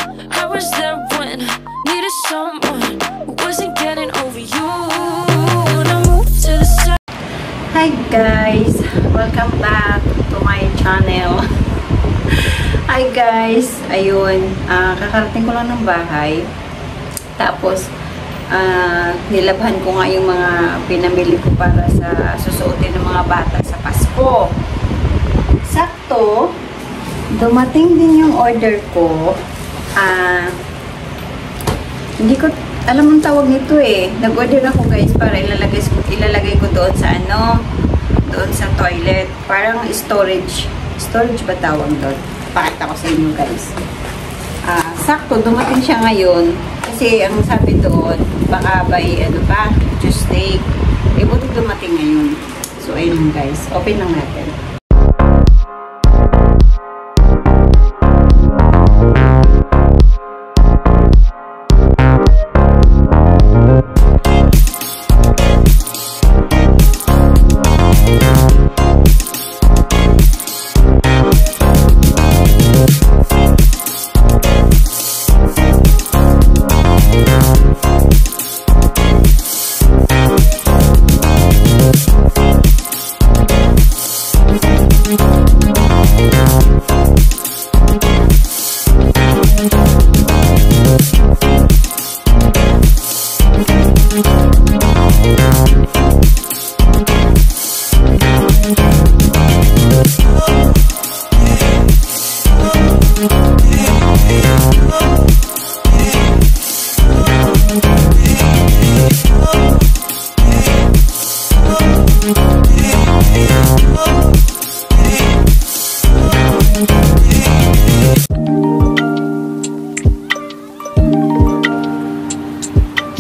I was there when needed someone who wasn't getting over you. When I moved to the side. Hi guys, welcome back to my channel. Hi guys, ayun, kakarating ko lang ng bahay. Tapos nilabhan ko nga yung mga pinamili ko para sa susuotin ng mga bata sa Pasko. Sakto, dumating din yung order ko. Hindi ko alam ang tawag nito eh. Nag-order ako guys para ilalagay ko doon sa doon sa toilet. Parang storage. Storage ba tawag doon? Pakita ko sa inyo guys. Sakto, dumating siya ngayon. Kasi ang sabi doon, baka by Tuesday. Buti dumating ngayon. So ayun guys, open lang natin.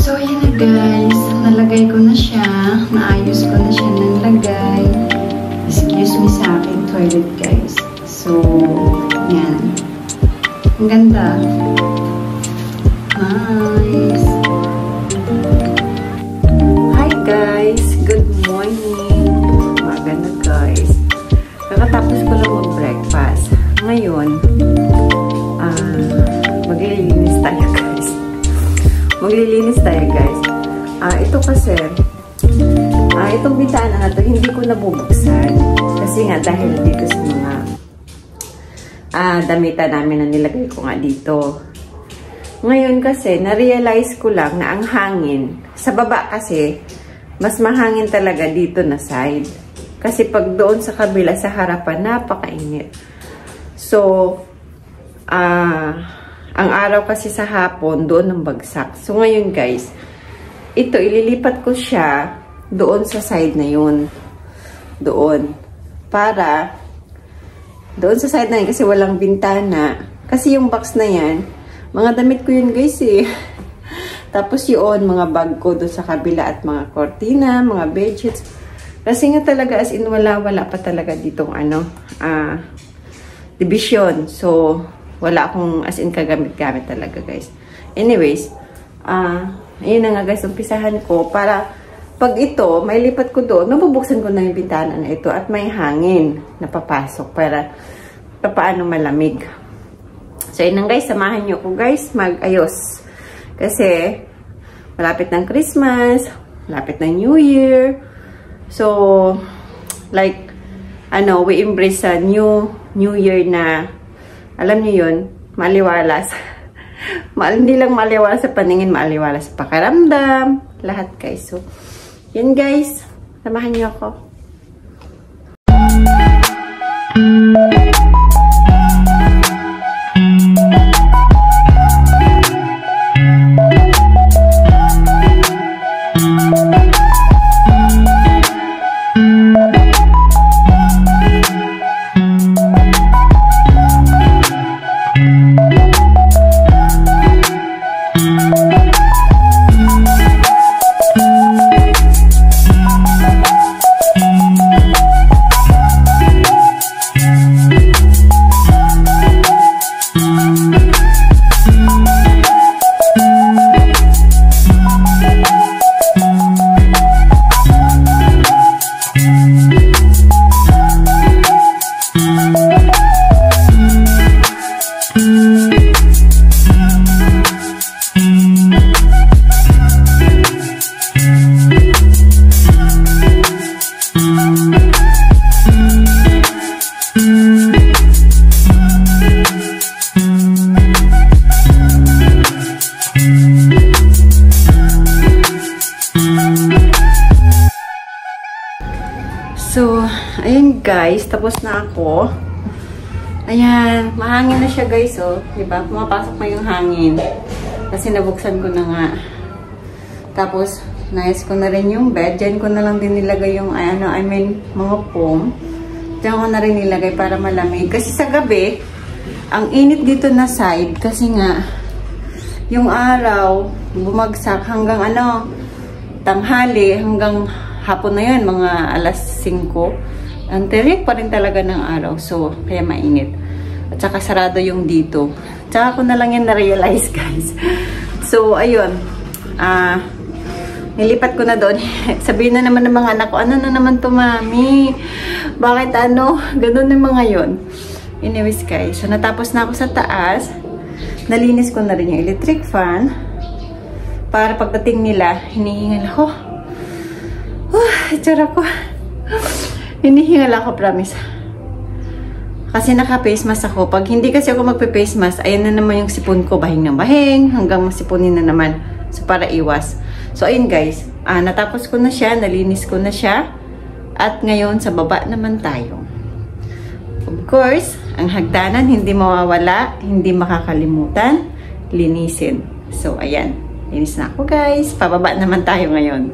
So, yun na guys. Nalagay ko na siya. Naayos ko na siya ng lagay. Excuse me sa akin toilet guys. So, yan. Ang ganda. Nice. Hi guys. Good morning. Umaga na guys. Kakatapos ko lang mag-breakfast. Ngayon, maglilinis tayo guys. Maglilinis tayo guys. Ito kasi, itong bintana na to, hindi ko nabubuksan. Kasi nga, dahil dito sa mga damitan namin na nilagay ko nga dito. Ngayon kasi, na-realize ko lang na ang hangin, sa baba kasi, mas mahangin talaga dito na side. Kasi pag doon sa kabila, sa harapan, napakainit. So, ang araw kasi sa hapon, doon ang bagsak. So, ngayon guys, ito, ililipat ko siya doon sa side na yun. Doon. Para, doon sa side na yun, kasi walang bintana. Kasi yung box na yan, mga damit ko yun guys eh. Tapos yun, mga bag ko doon sa kabila at mga kortina, mga bedsheets. Kasi nga talaga, as in, wala pa talaga ditong division. So, wala akong as in kagamit-gamit talaga guys. Anyways, ayun na nga guys, umpisahan ko para pag ito, may lipat ko doon, mabubuksan ko na yung bintana na ito at may hangin na papasok para paano malamig. So ayun guys, samahan nyo ko guys mag-ayos. Kasi malapit ng Christmas, malapit ng New Year. So, like, we embrace a new year na, alam niyo yun, maliwalas. Hindi lang maliwalas sa paningin, maliwalas sa pakiramdam. Lahat guys. So, yun guys. Samahan niyo ako. guys, tapos na ako. Ayan, mahangin na siya guys, oh. Diba? Pumapasok na yung hangin. Kasi nabuksan ko na nga. Tapos, nais ko na rin yung bed. Diyan ko na lang din nilagay yung, mga foam. Diyan ko na rin nilagay para malamig. Kasi sa gabi, ang init dito na side. Kasi nga, yung araw, bumagsak hanggang tanghali, hanggang hapon na yun, mga alas 5. Ang tirik pa rin talaga ng araw. So, kaya mainit. At saka sarado yung dito. Tsaka ko na lang yan na-realize, guys. So, ayun. Nilipat ko na doon. Sabihin na naman ng mga anak ko, ano na naman to, mami? Bakit ganun yung mga yun. Anyways, guys. So, natapos na ako sa taas. Nalinis ko na rin yung electric fan. Para pagdating nila, hinihingal ako. Itsura ko. Hinihingal ako, promise. Kasi naka-face mask ako. Pag hindi kasi ako magpe-face mask, ayan na naman yung sipon ko, bahing ng bahing, hanggang masipunin na naman. So, para iwas. So, ayun guys. Natapos ko na siya, nalinis ko na siya. At ngayon, sa baba naman tayo. Of course, ang hagdanan, hindi mawawala, hindi makakalimutan, linisin. So, ayan. Linis na ako guys. Pababa naman tayo ngayon.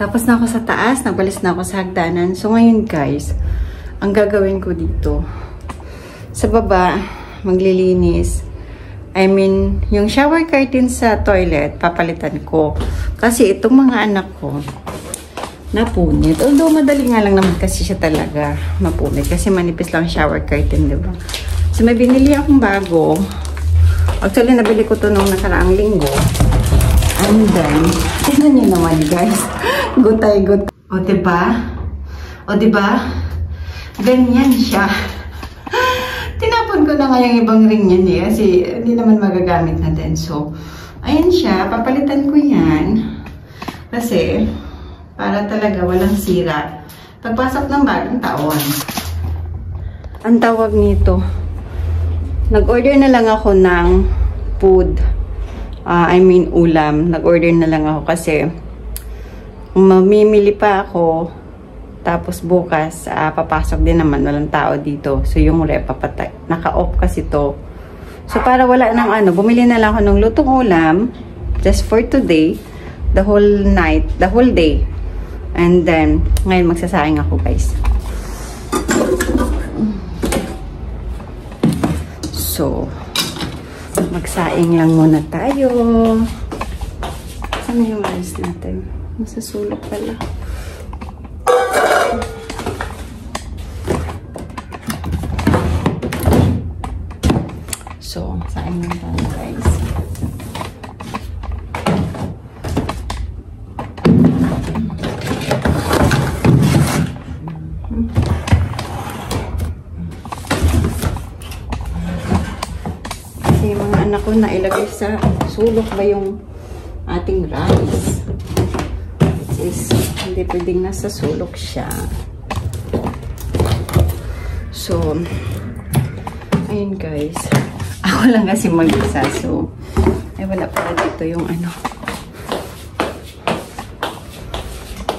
Tapos na ako sa taas, nagbalis na ako sa hagdanan. So, ngayon guys, ang gagawin ko dito, sa baba, maglilinis. Yung shower curtain sa toilet, papalitan ko. Kasi itong mga anak ko, napunit. Although, madali nga lang naman kasi siya talaga mapunit. Kasi manipis lang shower curtain, diba? So, may binili akong bago. Actually, nabili ko to nung nakaraang linggo. And then, tignan nyo naman guys. Gutay-gutay. O, diba? O, diba? Ganyan siya. Tinapon ko na nga yung ibang ring yan eh. Kasi hindi naman magagamit na din. So, ayan siya. Papalitan ko yan. Kasi, para talaga walang sira. Pagpasok ng bagong taon. Ang tawag nito. Nag-order na lang ako ng food. Ulam. Nag-order na lang ako kasi mamimili pa ako. Tapos bukas, papasok din naman. Walang tao dito. So, yung rep, naka-off kasi to. So, para wala ng bumili na lang ako ng lutong ulam. Just for today. The whole night. The whole day. And then, ngayon magsasaing ako, guys. So, magsaing lang muna tayo. Ano yung rice natin? Nasa sulok pala. So, saing lang tayo guys. Kasi mga anak ko na ilagay sa sulok ba yung ating rice. Which is, hindi pwedeng nasa sulok siya. So, ayun guys. Ako lang kasi mag-isa. So, ay wala pala dito yung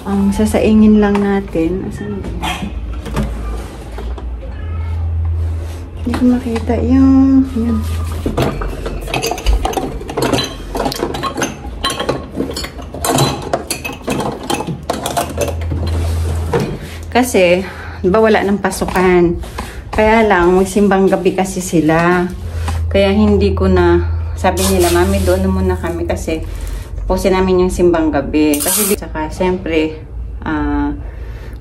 ang sasaingin lang natin. Asan ba? Hindi ko makita yung yan. Kasi, diba wala ng pasukan. Kaya lang, magsimbang gabi kasi sila. Kaya hindi ko na, sabi nila, mami, doon na muna kami kasi tapusin namin yung simbang gabi. Kasi saka, siyempre,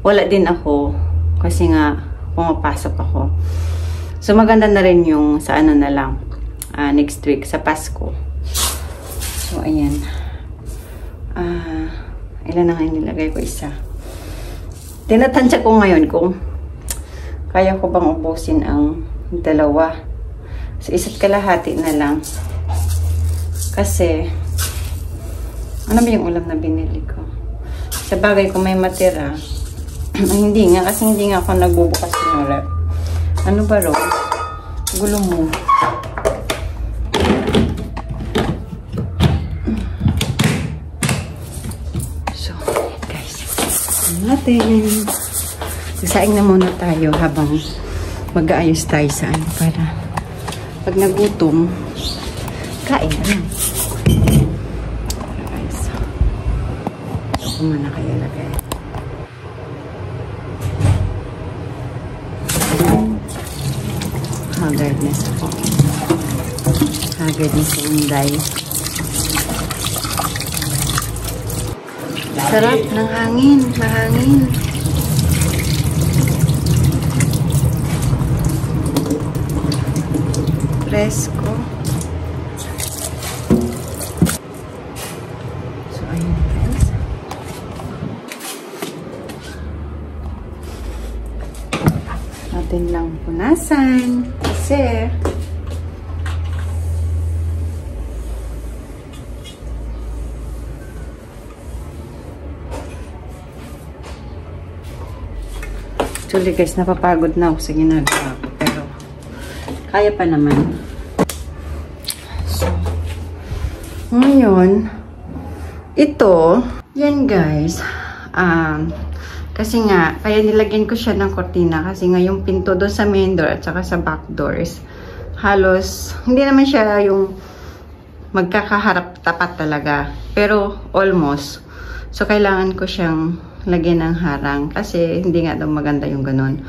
wala din ako kasi nga, pumapasok ako. So, maganda na rin yung sa na lang, next week, sa Pasko. So, ayan. Ilan na nga nilagay ko? Isa. Tinatansya ko ngayon kung kaya ko bang ubusin ang dalawa. So, isa't kalahati na lang. Kasi, ano ba yung ulam na binili ko? Sa bagay, kung may matira, Hindi nga, kasi hindi nga ako nagbubukas ng rep. Ano ba ro? Gulo mo. So, guys. Natin. Sasaing na muna tayo habang mag-aayos tayo sa ano para pag nagutom, kain na lang. Guys. Ito muna kayo lagay. Haggardness ako. Haggardness sa Inday. Sarap ng hangin. Mahangin. Presko. So, ayun guys. Natin lang punasan. Kasi actually guys, napapagod na ako sa ginagawa ko. Pero kaya pa naman. So, ngayon, ito, yan guys, kasi nga, kaya nilagyan ko siya ng kortina kasi nga yung pinto doon sa main door at saka sa back doors, halos, hindi naman siya yung magkakaharap tapat talaga, pero almost. So, kailangan ko siyang lagyan ng harang kasi hindi nga daw maganda yung ganun.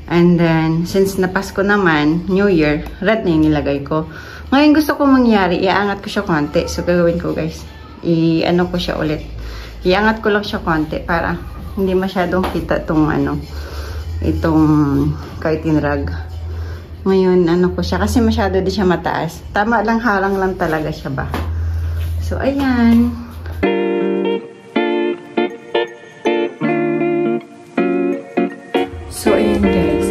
And then, since napasko naman, New Year, red na yung nilagay ko. Ngayon gusto ko mangyari, iangat ko siya konti. So, gagawin ko guys, i-ano ko siya ulit. Iangat ko lang siya konti para hindi masyadong kita itong ano, itong curtain rug. Ngayon, ano ko siya, kasi masyado di siya mataas. Tama lang, harang lang talaga siya ba. So, ayan. So, ayan guys.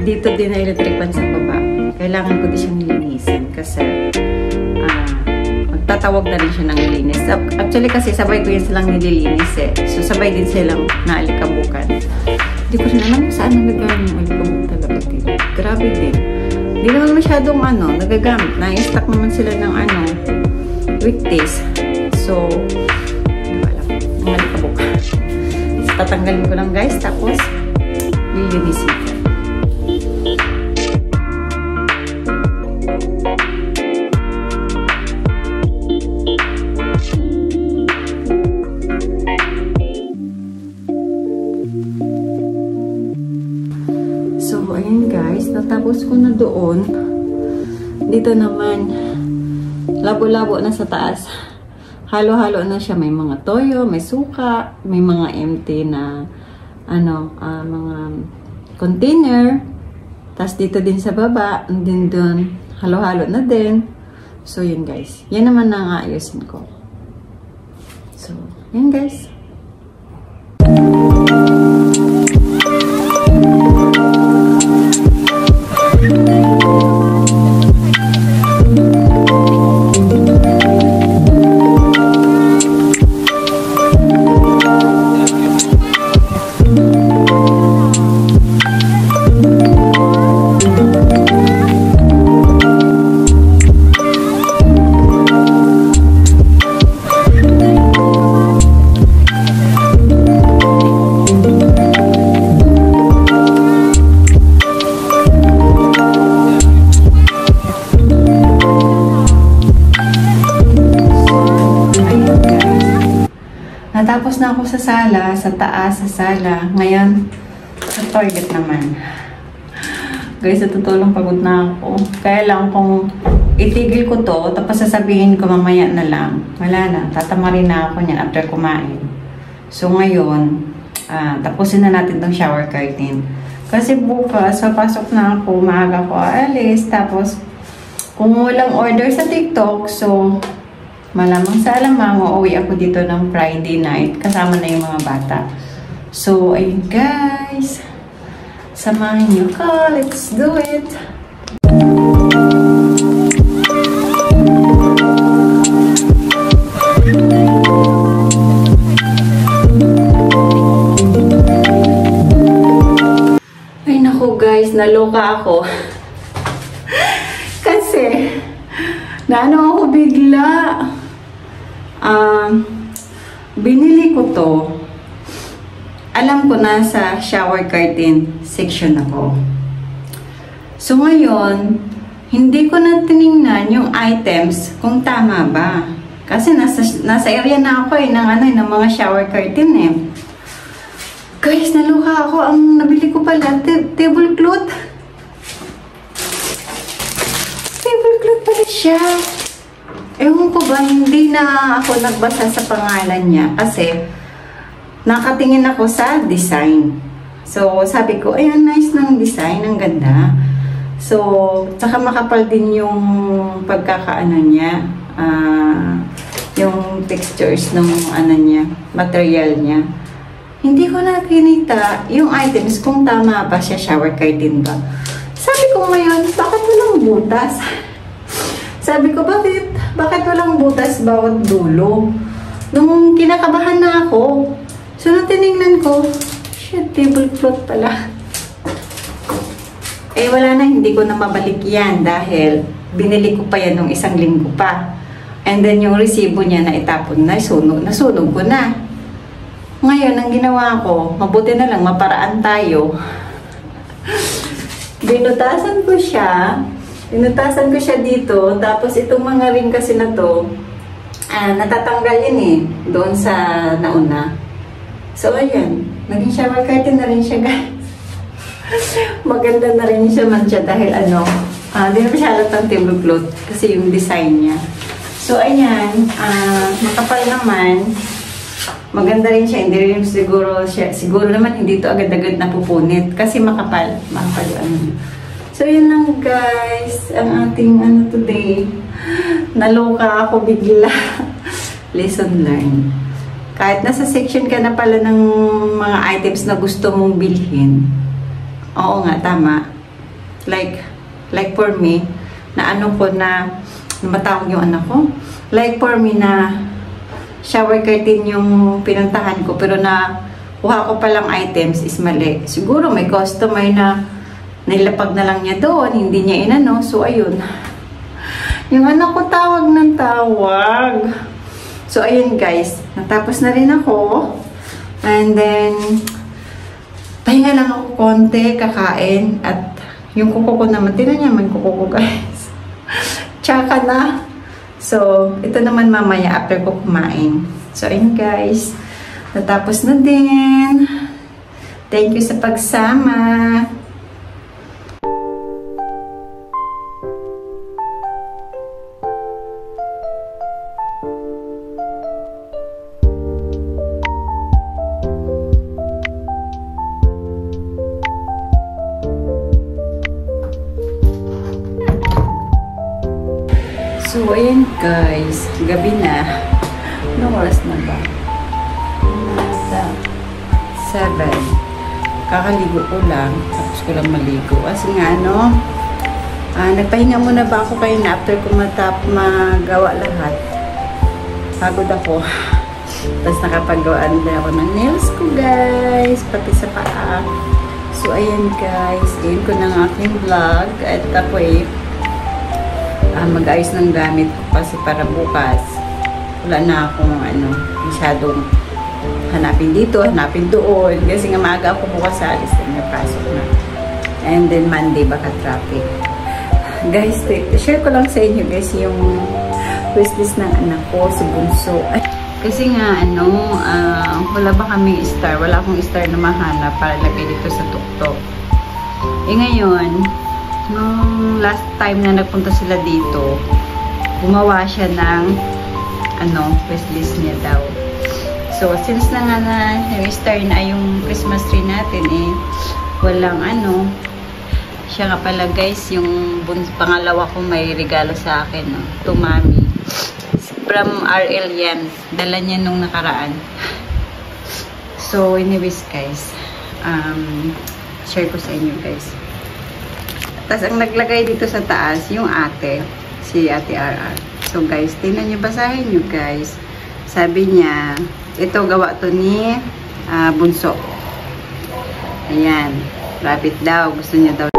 Dito din na electric fan sa baba. Kailangan ko din siyang linisin kasi magtatawag na rin siya ng linis. Actually kasi sabay ko yun silang nililinis eh. So, sabay din silang naalikabukan. Hindi ko rin alam saan nagagamit yung alikabuk talaga dito. Grabe din. Hindi naman masyadong nagagamit. Na-stock naman sila ng weekdays. So, hindi ko alam. Ang alikabuk. So, tatanggalin ko lang guys. Tapos, lilinisin ko. So, ayan guys. Natapos ko na doon. Dito naman, labo-labo na sa taas. Halo-halo na siya. May mga toyo, may suka, may mga empty na mga container. Tapos dito din sa baba, and then doon, halo-halo na din. So, yun guys. Yan naman na aayusin ko. So, yan guys. Natapos na ako sa sala, sa taas, sa sala. Ngayon, sa toilet naman. Guys, sa totoo lang pagod na ako. Kaya lang kung itigil ko to, tapos sasabihin ko mamaya na lang. Wala na, tatamarin na ako niyan after kumain. So ngayon, tapusin na natin tong shower curtain. Kasi bukas, papasok na ako, maaga ko aalis. Tapos, kung walang order sa TikTok, so malamang sa alamang, uuwi ako dito ng Friday night. Kasama na yung mga bata. So, ayun guys. Samahan niyo ko. Let's do it. naloka ako. Kasi, naano ako bigla. Binili ko to. Alam ko na sa shower curtain section ako. So ngayon, hindi ko na tiningnan yung items kung tama ba. Kasi nasa area na ako ng mga shower curtain eh. Guys, naluha ako. Ang nabili ko pala, tablecloth. Tablecloth pala siya. Ewan ko ba, hindi na ako nagbasa sa pangalan niya. Kasi, nakatingin ako sa design. So, sabi ko, ay, nice ng design. Ang ganda. So, tsaka makapal din yung pagkakaano niya. Yung textures ng niya, material niya. Hindi ko nakinita yung items kung tama ba siya, shower curtain ba. Sabi ko ngayon, bakit walang butas? Sabi ko, bakit walang butas bawat dulo? Nung kinakabahan na ako, so nung tinignan ko, shit, tablecloth pala. Eh wala na, hindi ko na mabalik yan dahil binili ko pa yan nung 1 linggo pa. And then yung resibo niya na itapon na, nasunog ko na. Ngayon, ang ginawa ko, mabuti na lang, maparaan tayo. Binutasan ko siya dito, tapos itong mga ring kasi na to, natatanggal yun eh, doon sa nauna. So, ayan, naging shower curtain na rin siya, guys. Maganda na rin siya dahil hindi na masyadong ng tablecloth kasi yung design niya. So, ayan, makapal naman. Maganda rin siya, hindi rin siguro naman hindi to agad-agad napupunit kasi makapal yung So, yun lang guys, ang ating today. Naloka ako bigla. Lesson learned. Kahit nasa section ka na pala ng mga items na gusto mong bilhin. Oo nga, tama. Like for me, na matawag yung anak ko. Like for me na shower curtain yung pinuntahan ko pero na kuha ko palang items is mali. Siguro may customer na nilapag na lang niya doon, hindi niya inano. So ayun. Yung anak ko tawag ng tawag. So ayun guys, natapos na rin ako. And then pahinga lang ako konti, kakain at yung kuko ko naman, tinan niya man kuko ko guys. Tsaka na. So, ito naman mamaya after ko kumain. So, ayun guys. Natapos na din. Thank you sa pagsama. So, ayan guys, gabi na. Anong oras na ba? Nasa 7. Kakaligo ko lang. Tapos ko lang maligo. Kasi nga, nagpahinga muna ba ako kayo na after ko magawa lahat. Pagod ako. Tapos nakapagawa na ako ng nails ko guys. Pati sa paa. So, ayan guys. Ayan ko ng aking vlog. At ako mag-ayos ng gamit ko kasi para bukas wala na akong masyadong hanapin dito, hanapin doon kasi nga maaga ako bukas sa alis na pasok na. And then Monday baka traffic. Guys, share ko lang sa inyo guys yung wishlist ng anak ko sa bunso. Kasi nga wala ba kaming star, wala akong star na mahanap para lagay dito sa tuktok. Ngayon nung last time na nagpunta sila dito, gumawa siya ng wishlist niya daw. So, since na nga yung star na yung Christmas tree natin walang siya nga pala guys, yung pangalawa ko may regalo sa akin, to Mami. From RL yan. Dala niya nung nakaraan. So, anyways guys, share ko sa inyo guys. Tapos, ang naglagay dito sa taas, yung si Ate RR. So, guys, tingnan nyo, basahin nyo, guys. Sabi niya, ito gawa to ni Bunso. Ayan. Rabbit daw. Gusto niya daw.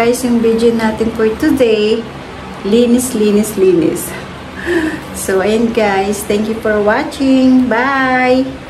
guys yung video natin for today. Linis, linis, linis. So, ayun guys. Thank you for watching. Bye!